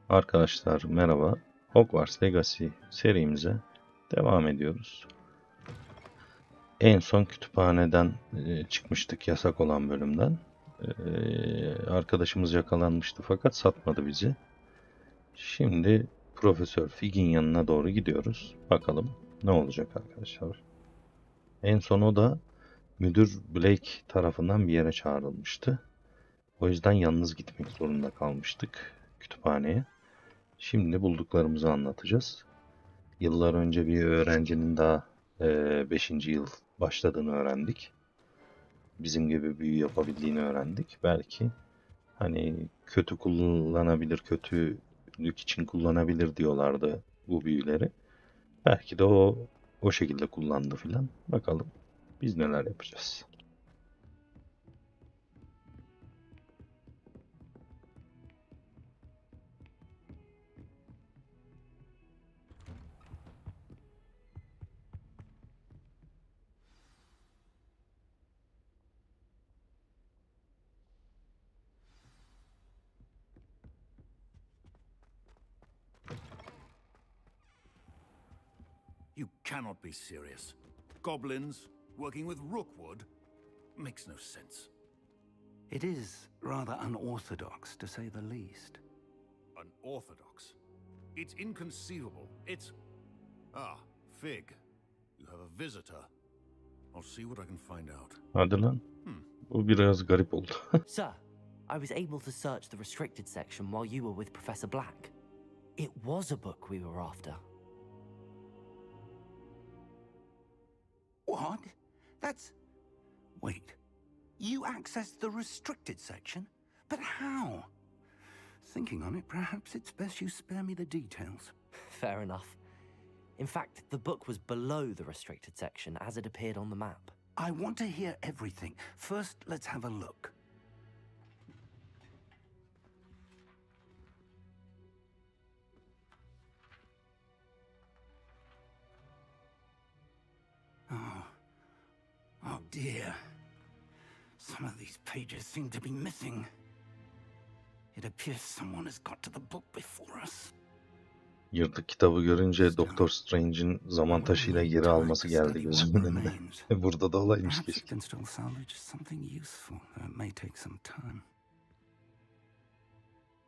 Arkadaşlar merhaba. Hogwarts Legacy serimize devam ediyoruz. En son kütüphaneden çıkmıştık yasak olan bölümden. Arkadaşımız yakalanmıştı fakat satmadı bizi. Şimdi Profesör Fig'in yanına doğru gidiyoruz. Bakalım ne olacak arkadaşlar. En son o da Müdür Blake tarafından bir yere çağrılmıştı. O yüzden yalnız gitmek zorunda kalmıştık kütüphaneye. Şimdi bulduklarımızı anlatacağız. Yıllar önce bir öğrencinin daha 5. yıl başladığını öğrendik. Bizim gibi büyü yapabildiğini öğrendik. Belki hani kötü kullanabilir, kötülük için kullanabilir diyorlardı bu büyüleri. Belki de o şekilde kullandı filan. Bakalım biz neler yapacağız. You cannot be serious. Goblins working with Rookwood makes no sense. It is rather unorthodox, to say the least. Unorthodox? It's inconceivable. It's... Ah, Fig. You have a visitor. I'll see what I can find out. Hadi lan. Bu biraz garip oldu. Sir, I was able to search the restricted section while you were with Professor Black. It was a book we were after. What? That's... Wait. You accessed the restricted section? But how? Thinking on it, perhaps it's best you spare me the details. Fair enough. In fact, the book was below the restricted section as it appeared on the map. I want to hear everything. First, let's have a look. Oh dear. Some of these pages seem to be missing. It appears someone has got to the book before us. Yırtık kitabı görünce Doktor Strange'in zaman taşıyla geri alması geldi gözümün önüne. Burada da olaymış Perhaps it keşke. can still salvage something useful, though it may take some time.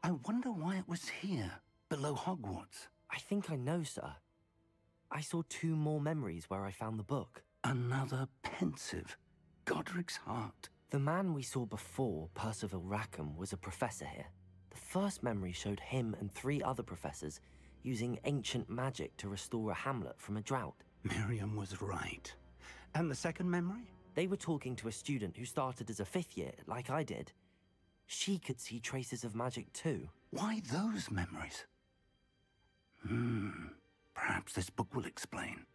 I wonder why it was here, below Hogwarts. I think I know, sir. I saw 2 more memories where I found the book. Another pensive, Godric's heart. The man we saw before, Percival Rackham, was a professor here. The first memory showed him and 3 other professors using ancient magic to restore a hamlet from a drought. Miriam was right. And the second memory? They were talking to a student who started as a 5th year, like I did. She could see traces of magic too. Why those memories? Perhaps this book will explain.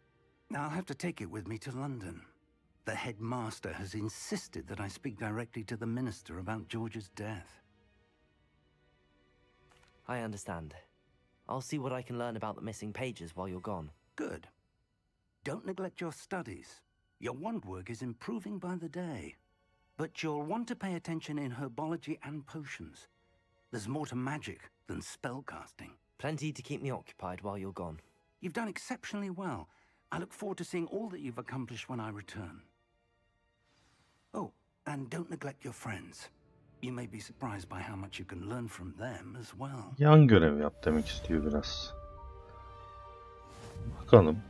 I'll have to take it with me to London. The headmaster has insisted that I speak directly to the minister about George's death. I understand. I'll see what I can learn about the missing pages while you're gone. Good. Don't neglect your studies. Your wand work is improving by the day. But you'll want to pay attention in herbology and potions. There's more to magic than spellcasting. Plenty to keep me occupied while you're gone. You've done exceptionally well. I look forward to seeing all that you've accomplished when I return. Oh, and don't neglect your friends. You may be surprised by how much you can learn from them as well. Yan görev yap demek istiyor biraz. Bakalım.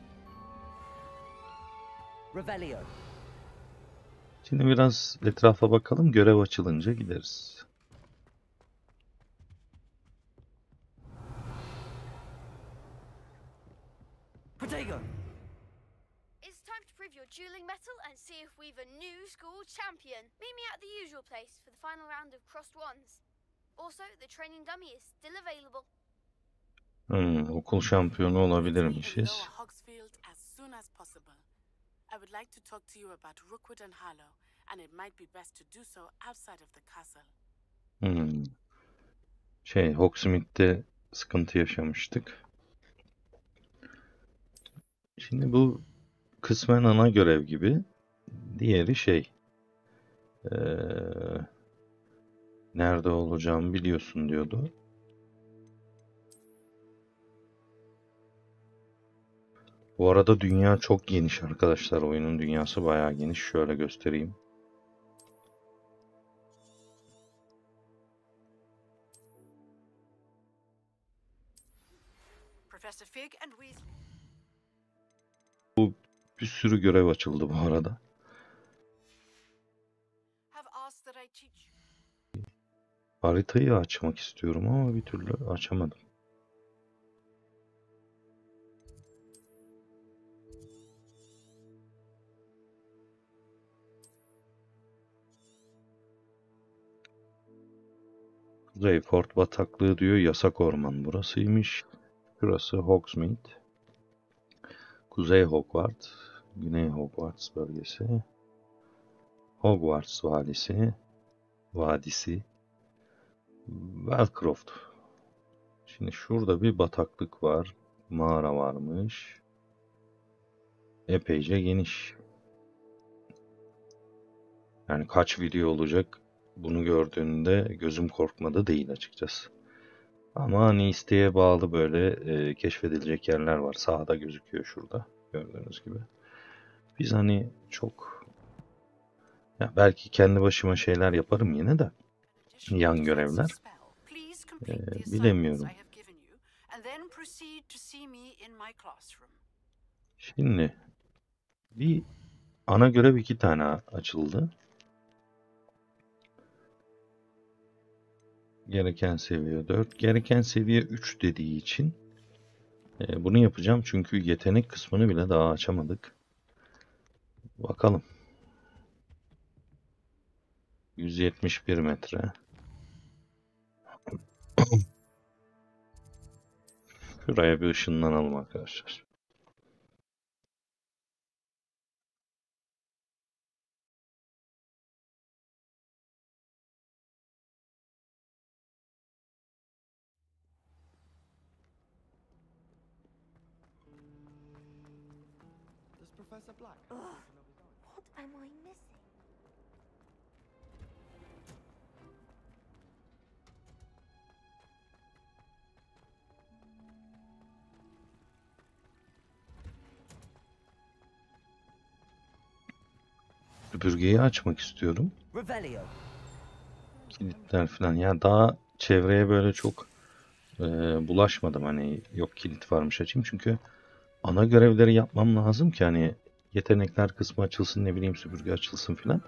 Revelio. Şimdi biraz etrafa bakalım. Görev açılınca gideriz. Protego. It's time to prove your dueling mettle and see if we've a new school champion. Meet me at the usual place for the final round of crossed wands. Also, the training dummy is still available. Okul şampiyonu olabilirmişiz. I would like to talk to you about Rookwood and Harlow, and it might be best to do so outside of the castle. Hogsmeade'de sıkıntı yaşamıştık. Şimdi bu kısmen ana görev gibi. Diğeri nerede olacağımı biliyorsun diyordu. Bu arada dünya çok geniş arkadaşlar. Oyunun dünyası bayağı geniş. Şöyle göstereyim. Professor Fig and Weasley. Bir sürü görev açıldı bu arada. Have asked that I teach you. Haritayı açmak istiyorum ama bir türlü açamadım. Rayford bataklığı diyor. Yasak orman burasıymış. Şurası Hogsmeade. Kuzey Hogwarts. Güney Hogwarts bölgesi. Hogwarts Vadisi. Wellcroft. Şimdi şurada bir bataklık var. Mağara varmış. Epeyce geniş. Yani kaç video olacak bunu gördüğünde gözüm korkmadı değil açıkçası. Ama hani isteğe bağlı böyle keşfedilecek yerler var. Sağda gözüküyor şurada. Gördüğünüz gibi. Biz hani çok... Ya belki kendi başıma şeyler yaparım yine de. Yan görevler. Bilemiyorum. Şimdi bir ana görev 2 tane açıldı. Gereken seviye 4. Gereken seviye 3 dediği için bunu yapacağım. Çünkü yetenek kısmını bile daha açamadık. Bakalım. 171 metre. Şuraya bir ışınlanalım arkadaşlar. Professor Black. What am I missing? Süpürgeyi açmak istiyorum. Revelio. Kilitler falan. Ya daha çevreye böyle çok bulaşmadım. Hani yok kilit varmış açayım. Çünkü ana görevleri yapmam lazım ki hani yetenekler kısmı açılsın, ne bileyim süpürge açılsın filan.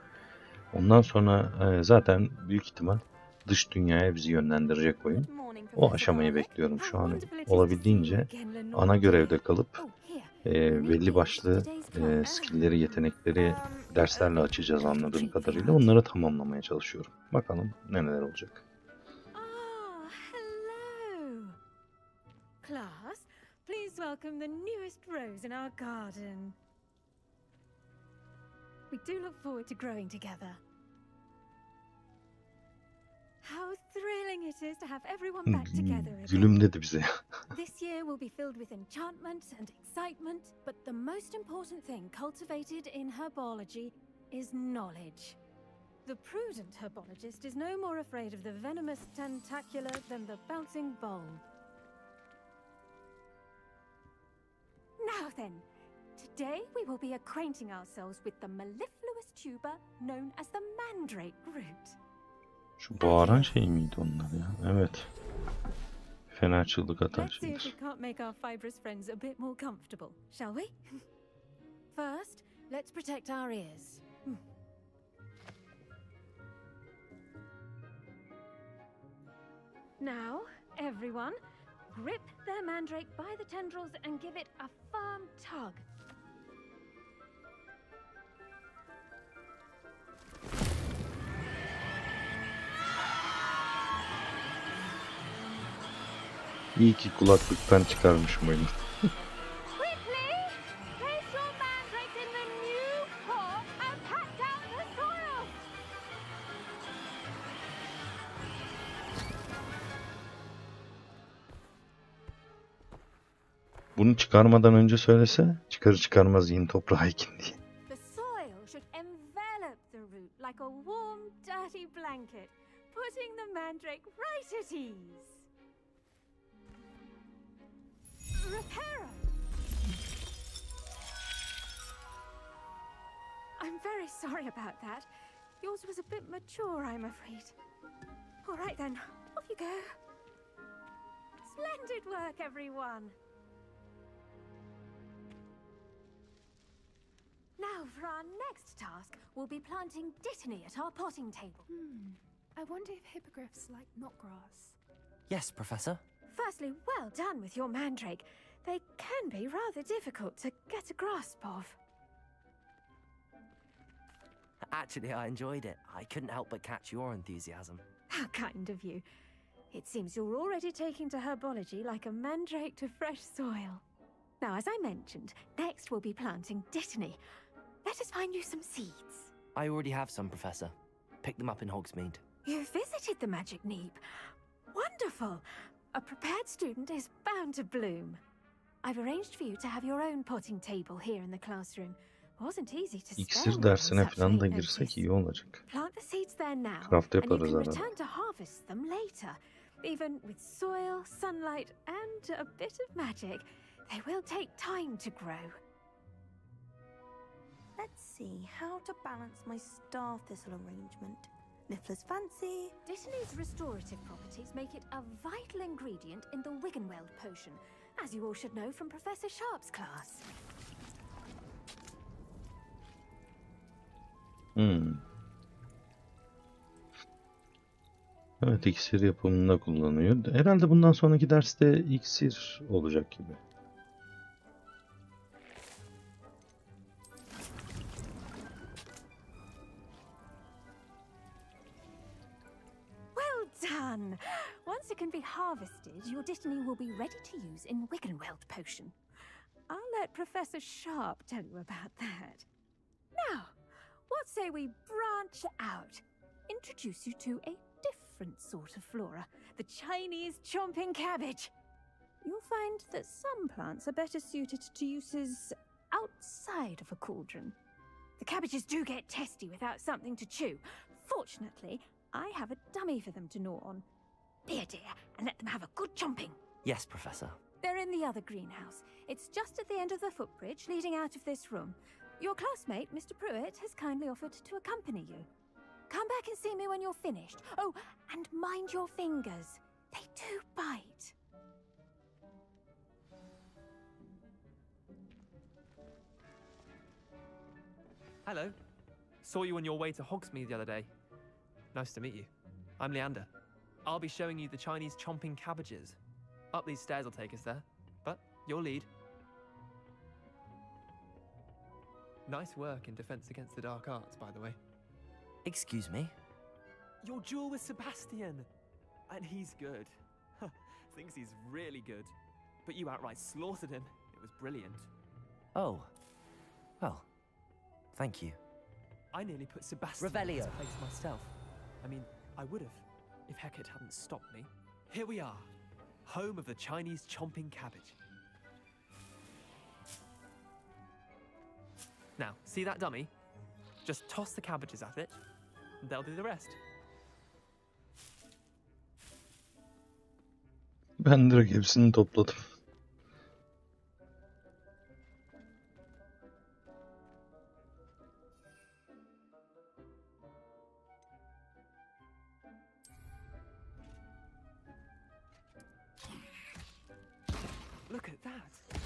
Ondan sonra zaten büyük ihtimal dış dünyaya bizi yönlendirecek oyun. O aşamayı bekliyorum şu an. Olabildiğince ana görevde kalıp belli başlı skill'leri, yetenekleri derslerle açacağız anladığım kadarıyla. Onları tamamlamaya çalışıyorum. Bakalım neler olacak. Hello. Class, please welcome the newest rose in our garden. We do look forward to growing together. How thrilling it is to have everyone back together again. Gülüm dedi bize. This year will be filled with enchantment and excitement, but the most important thing cultivated in herbology is knowledge. The prudent herbologist is no more afraid of the venomous tentacular than the bouncing bulb. Now then, today we will be acquainting ourselves with the mellifluous tuber known as the mandrake root. Şu bağıran şey miydi onlar ya? Evet. Fena çığlık atan Let's see if şeydir. we can't make our fibrous friends a bit more comfortable, shall we? First, let's protect our ears. Now, everyone, grip their mandrake by the tendrils and give it a firm tug. İyi ki kulaklıktan çıkarmışım oyunu. Quickly, place your mandrake in the new pot and pat down the soil. Bunu çıkarmadan önce söylese, çıkarır çıkarmaz yiyin toprağa ekin diye. The soil should envelop the root like a warm, dirty blanket, putting the mandrake right at ease. Reparo! sorry about that. Yours was a bit mature, I'm afraid. All right then, off you go. Splendid work, everyone. Now, for our next task, we'll be planting dittany at our potting table. I wonder if hippogriffs like knotgrass. Yes, Professor. Firstly, well done with your mandrake. They can be rather difficult to get a grasp of. Actually, I enjoyed it. I couldn't help but catch your enthusiasm. How kind of you. It seems you're already taking to herbology like a mandrake to fresh soil. Now, as I mentioned, next we'll be planting dittany. Let us find you some seeds. I already have some, Professor. Picked them up in Hogsmeade. You visited the Magic Neep. Wonderful. A prepared student is bound to bloom. I've arranged for you to have your own potting table here in the classroom. Wasn't easy to spare İksir one dersine on such falan da late girsek notice. iyi olacak. Plant the seeds there now, Craft and you yaparız can arada. return to harvest them later. Even with soil, sunlight, and a bit of magic, they will take time to grow. Let's see how to balance my star thistle arrangement. Niffler's fancy. Dittany's restorative properties make it a vital ingredient in the Wiggenweld potion, as you all should know from Professor Sharp's class. Evet, iksir yapımında kullanıyor. Herhalde bundan sonraki derste iksir olacak gibi. Well done! Once it can be harvested, your dittany will be ready to use in Wiggenweld potion. I'll let Professor Sharp tell you about that. Now, what say we branch out? Introduce you to a different sort of flora, the Chinese chomping cabbage. You'll find that some plants are better suited to uses outside of a cauldron. The cabbages do get testy without something to chew. Fortunately, I have a dummy for them to gnaw on. Be a dear and let them have a good chomping. Yes, Professor. They're in the other greenhouse. It's just at the end of the footbridge leading out of this room. Your classmate, Mr. Pruitt, has kindly offered to accompany you. Come back and see me when you're finished. Oh, and mind your fingers. They do bite. Hello. Saw you on your way to Hogsmeade the other day. Nice to meet you. I'm Leander. I'll be showing you the Chinese chomping cabbages. Up these stairs will take us there, but you'll lead. Nice work in Defense Against the Dark Arts, by the way. Excuse me? Your duel with Sebastian! And he's good. Thinks he's really good. But you outright slaughtered him. It was brilliant. Oh. Well, thank you. I nearly put Sebastian in Revelio. his place myself. I mean, I would have, if Hecate hadn't stopped me. Here we are, home of the Chinese chomping cabbage. Now, see that dummy? Just toss the cabbages at it, and they'll do the rest. Ben direkt hepsini topladım. Look at that.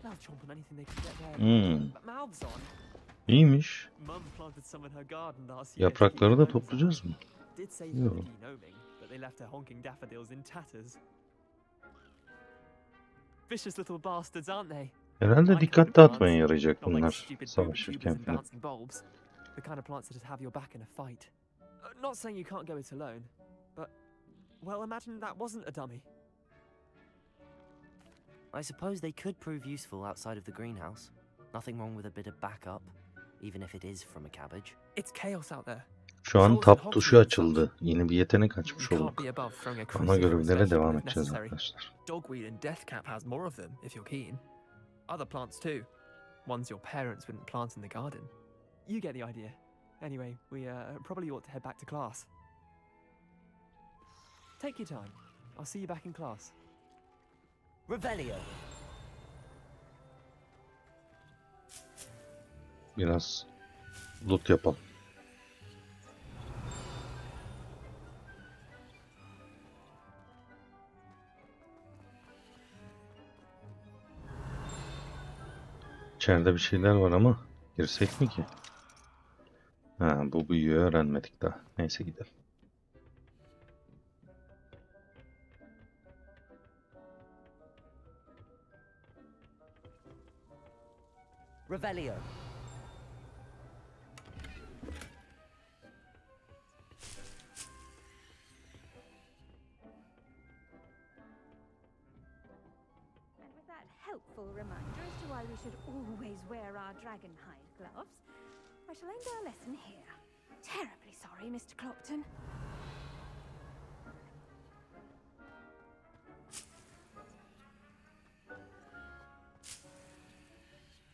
They'll chomp on anything they can get their mouths on. İyiymiş. Mum planted some in her garden last year. Yaprakları da toplayacağız mı? Did say Yo. for gnoming, but they left her honking daffodils in tatters. Vicious little bastards, aren't they? Herhalde dikkat dağıtmaya yarayacak bunlar savaşırken falan. Bulbs, the kind of plants that'd have your back in a fight. Not saying you can't go it alone, but well, imagine that wasn't a dummy. I suppose they could prove useful outside of the greenhouse. Nothing wrong with a bit of backup, even if it is from a cabbage. It's chaos out there. Şu an tab tuşu açıldı. Yeni bir yetenek açmış olduk. Ona görevlere devam edeceğiz arkadaşlar. Dogweed and deathcap has more of them, if you're keen. Other plants too. Ones your parents wouldn't plant in the garden. You get the idea. Anyway, we probably ought to head back to class. Take your time. I'll see you back in class. Revelio. Biraz loot yapalım. İçeride bir şeyler var ama girsek mi ki? Ha, bu büyüyü öğrenmedik daha. Neyse gidelim. Revelio. And with that helpful reminder as to why we should always wear our dragon hide gloves, I shall end our lesson here. Terribly sorry, Mr. Clopton.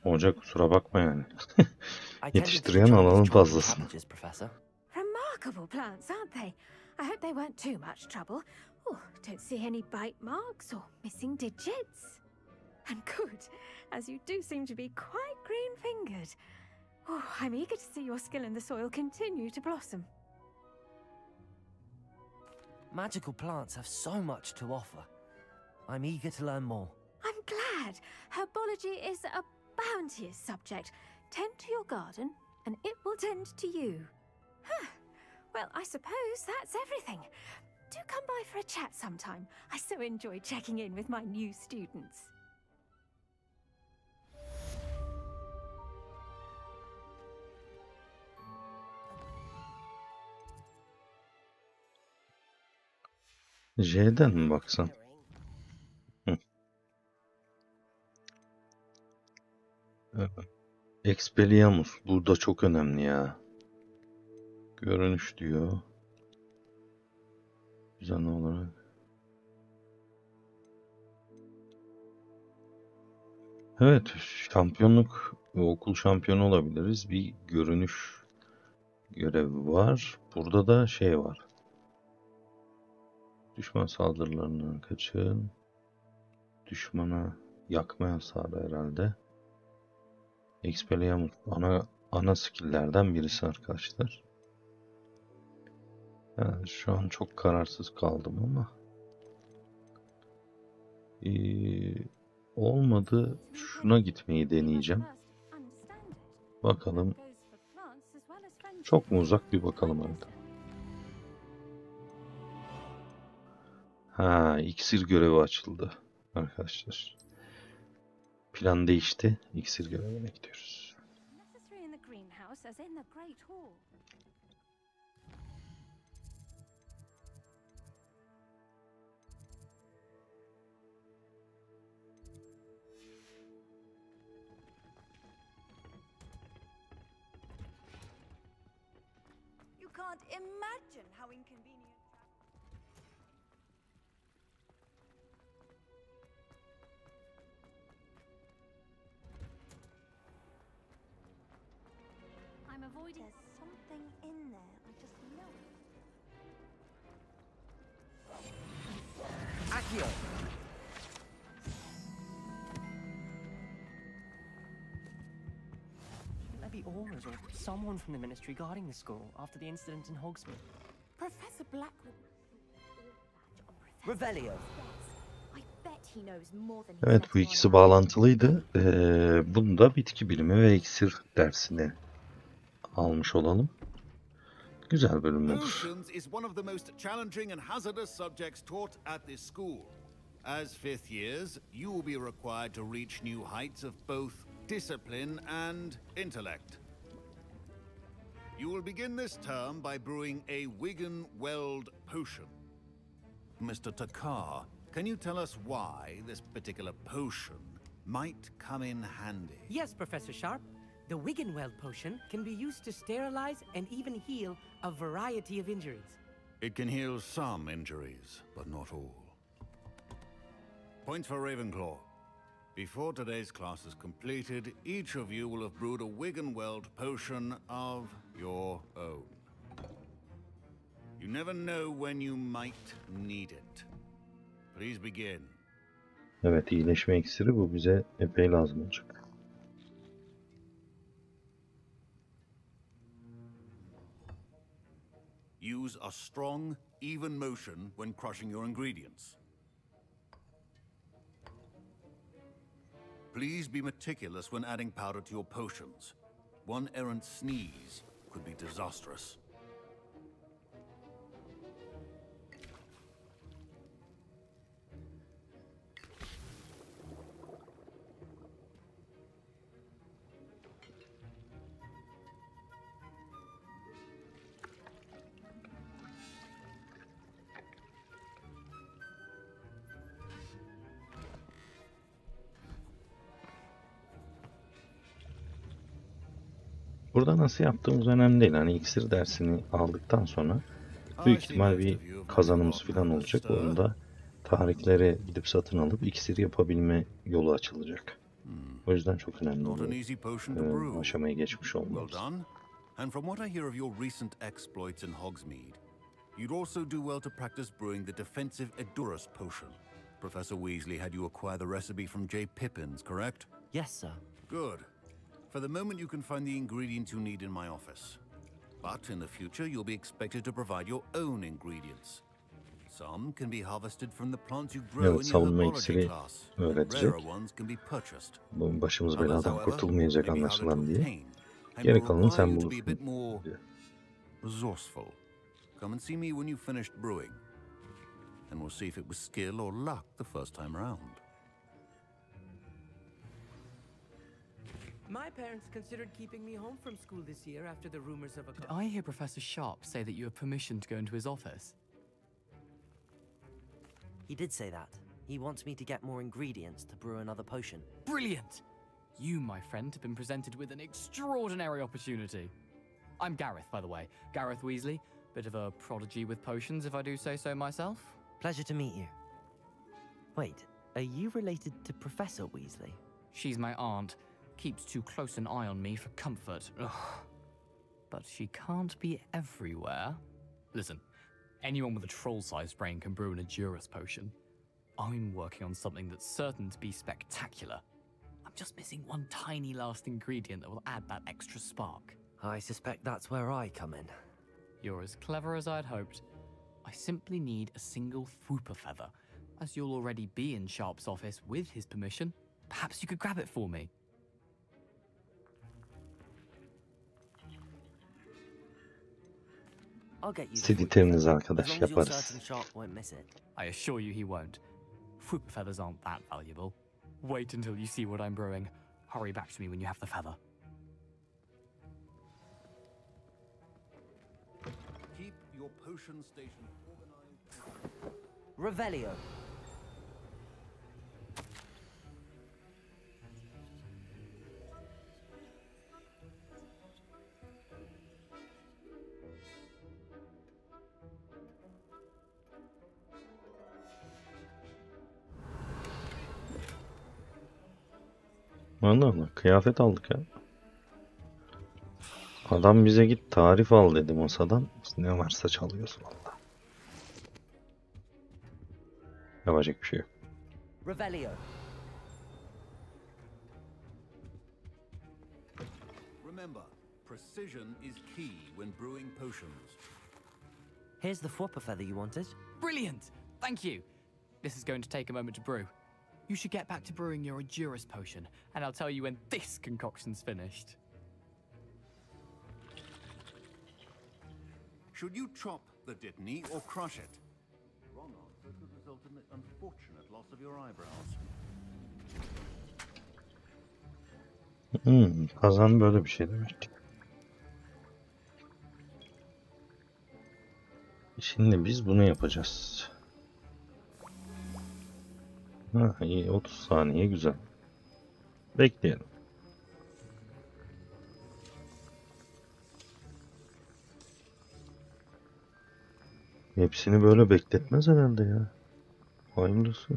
Hoca kusura bakma yani. I tended to Yetiştiren enjoy alanın these chomping fazlasını. cabbages, Professor. Remarkable plants, aren't they? I hope they weren't too much trouble. Oh, don't see any bite marks or missing digits. And good, as you do seem to be quite green-fingered. Oh, I'm eager to see your skill in the soil continue to blossom. Magical plants have so much to offer. I'm eager to learn more. I'm glad. Herbology is a bounteous subject. Tend to your garden, and it will tend to you. Huh. Well, I suppose that's everything. Do come by for a chat sometime. I so enjoy checking in with my new students. J'den mi baksan? Hı. Expelliarmus. Burada çok önemli ya. Görünüş diyor. Düzenli olarak. Evet, şampiyonluk, okul şampiyonu olabiliriz. Bir görünüş görevi var. Burada da şey var. Düşman saldırılarından kaçın. Düşmana yakma yasağı herhalde. Expelliarmus ana skill'lerden birisi arkadaşlar. Yani şu an çok kararsız kaldım ama olmadı. Şuna gitmeyi deneyeceğim. Bakalım. Çok mu uzak, bir bakalım arada. Ha, iksir görevi açıldı arkadaşlar. Plan değişti. İksir görevine gidiyoruz. You can't imagine how inconvenient. I'm avoiding. There's something in there. I just know it. Accio. There be auras or someone from the ministry guarding the school after the incident in Hogsmeade. Professor Blackwood. Revelio. Evet, bu ikisi bağlantılıydı. Bunu da bitki bilimi ve iksir dersini almış olalım. Güzel bölüm olur. Potions is one of the most challenging and hazardous subjects taught at this school. As fifth years, you will be required to reach new heights of both discipline and intellect. You will begin this term by brewing a Wiggenweld potion. Mr. Takar, can you tell us why this particular potion might come in handy? Yes, Professor Sharp. The Wiggenweld potion can be used to sterilize and even heal a variety of injuries. It can heal some injuries, but not all. Points for Ravenclaw. Before today's class is completed, each of you will have brewed a Wiggenweld potion of your own. You never know when you might need it. Please begin. Evet, iyileşme iksiri, bu bize epey lazım olacak. Use a strong, even motion when crushing your ingredients. Please be meticulous when adding powder to your potions. One errant sneeze could be disastrous. Burada nasıl yaptığımız önemli değil. Hani iksir dersini aldıktan sonra büyük ihtimal bir kazanımız falan olacak. Onun da tarihleri gidip satın alıp iksir yapabilme yolu açılacak. O yüzden çok önemli bu aşamaya geçmiş olmamız. And from what I hear of your recent exploits in Hogsmeade, you'd also do well to practice brewing the defensive Edurus potion. Professor Weasley had you acquire the recipe from J. Pippin's, correct? Yes, sir. Good. For the moment, you can find the ingredients you need in my office. But in the future, you'll be expected to provide your own ingredients. Some can be harvested from the plants you grow in your herbology class. Rarer ones can be purchased. Bu başımız beladan kurtulmayacak anlaşılan diye. Geri kalanı sen bulursun diyor. Resourceful. Come and see me when you've finished brewing. And we'll see if it was skill or luck the first time around. My parents considered keeping me home from school this year after the rumors of a... Did I hear Professor Sharp say that you have permission to go into his office? He did say that. He wants me to get more ingredients to brew another potion. Brilliant! You, my friend, have been presented with an extraordinary opportunity. I'm Gareth, by the way. Gareth Weasley. Bit of a prodigy with potions, if I do say so myself. Pleasure to meet you. Wait, are you related to Professor Weasley? She's my aunt. Keeps too close an eye on me for comfort. Ugh. But she can't be everywhere. Listen, anyone with a troll-sized brain can brew an Edurus potion. I'm working on something that's certain to be spectacular. I'm just missing one tiny last ingredient that will add that extra spark. I suspect that's where I come in. You're as clever as I'd hoped. I simply need a single Fwooper feather. As you'll already be in Sharp's office with his permission, perhaps you could grab it for me. İstedikleriniz arkadaş yaparız. I assure you he won't. Fwooper feathers aren't that valuable. Wait until you see what I'm brewing. Hurry back to me when you have the feather. Keep your potion station organized. Revelio. Allah Allah, kıyafet aldık ya. Adam bize git tarif al dedi masadan. Ne varsa çalıyorsun valla. Yapacak bir şey yok. Revelio. Remember, precision is key when brewing potions. Here's the Fwooper feather you wanted. Brilliant! Thank you. This is going to take a moment to brew. You should get back to brewing your Edurus potion, and I'll tell you when this concoction's finished. Should you chop the Dittany or crush it? Wrong answer could result in the unfortunate loss of your eyebrows. Kazan böyle bir şey demek. Şimdi biz bunu yapacağız. Ha, iyi, 30 saniye güzel. Bekleyelim. Hepsini böyle bekletmez herhalde ya. Hayırlısı.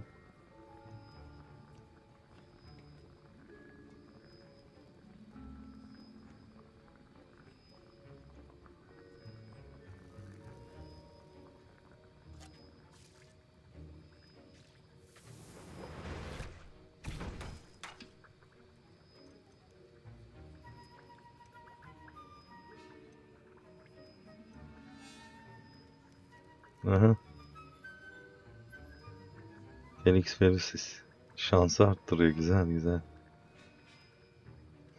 Aha. Felix serisi. Şansı arttırıyor. Güzel güzel.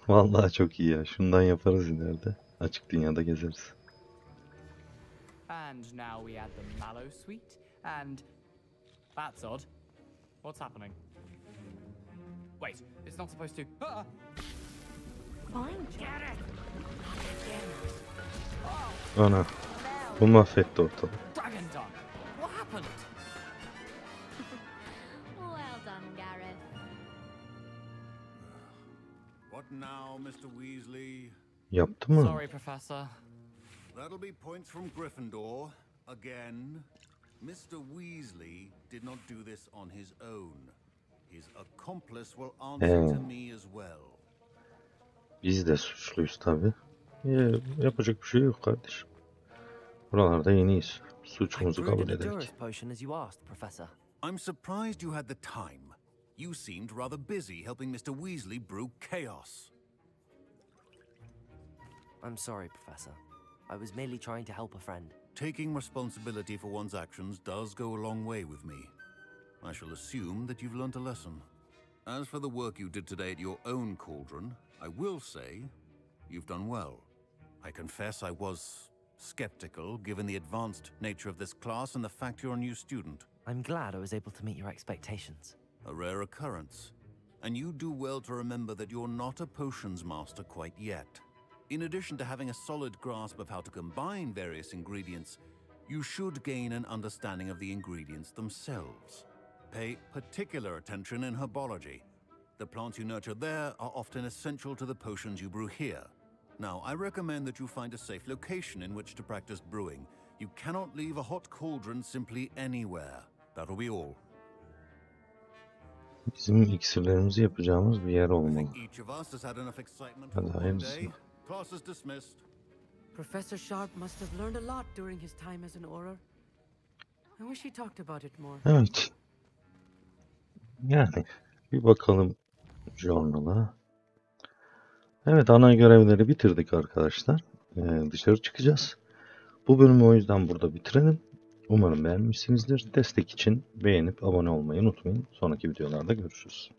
Vallahi çok iyi ya. Şundan yaparız ileride. Açık dünyada gezeriz. And now we add the mallow sweet, and that's odd. What's happening? Wait, it's not supposed to. Ah! Fine. Get it! Ana. Bu mahvetti ortalığı. Dragon Dog! What happened? Well done, Gareth. What now, Mr. Weasley? Yaptı mı? Sorry, Professor. That'll be points from Gryffindor. Again. Mr. Weasley did not do this on his own. His accomplice will answer to me as well. Biz de suçluyuz tabi. Yapacak bir şey yok kardeşim. Buralarda yeniyiz. Suçumuzu kabul ederek. I'm surprised you had the time. You seemed rather busy helping Mr. Weasley brew chaos. I'm sorry, Professor. I was merely trying to help a friend. Taking responsibility for one's actions does go a long way with me. I shall assume that you've learnt a lesson. As for the work you did today at your own cauldron, I will say you've done well. I confess I was skeptical given the advanced nature of this class and the fact you're a new student. I'm glad I was able to meet your expectations. A rare occurrence. And you do well to remember that you're not a potions master quite yet. In addition to having a solid grasp of how to combine various ingredients, you should gain an understanding of the ingredients themselves. Pay particular attention in herbology. The plants you nurture there are often essential to the potions you brew here. Now, I recommend that you find a safe location in which to practice brewing. You cannot leave a hot cauldron simply anywhere. That'll be all. Bizim iksirlerimizi yapacağımız bir yer olmalı. Each of us has had enough excitement Hadi for one hayırlısı. day. Class is dismissed. Professor Sharp must have learned a lot during his time as an Auror. I wish he talked about it more. Evet. Yani bir bakalım journal'a. Evet, ana görevleri bitirdik arkadaşlar. Dışarı çıkacağız. Bu bölümü o yüzden burada bitirelim. Umarım beğenmişsinizdir. Destek için beğenip abone olmayı unutmayın. Sonraki videolarda görüşürüz.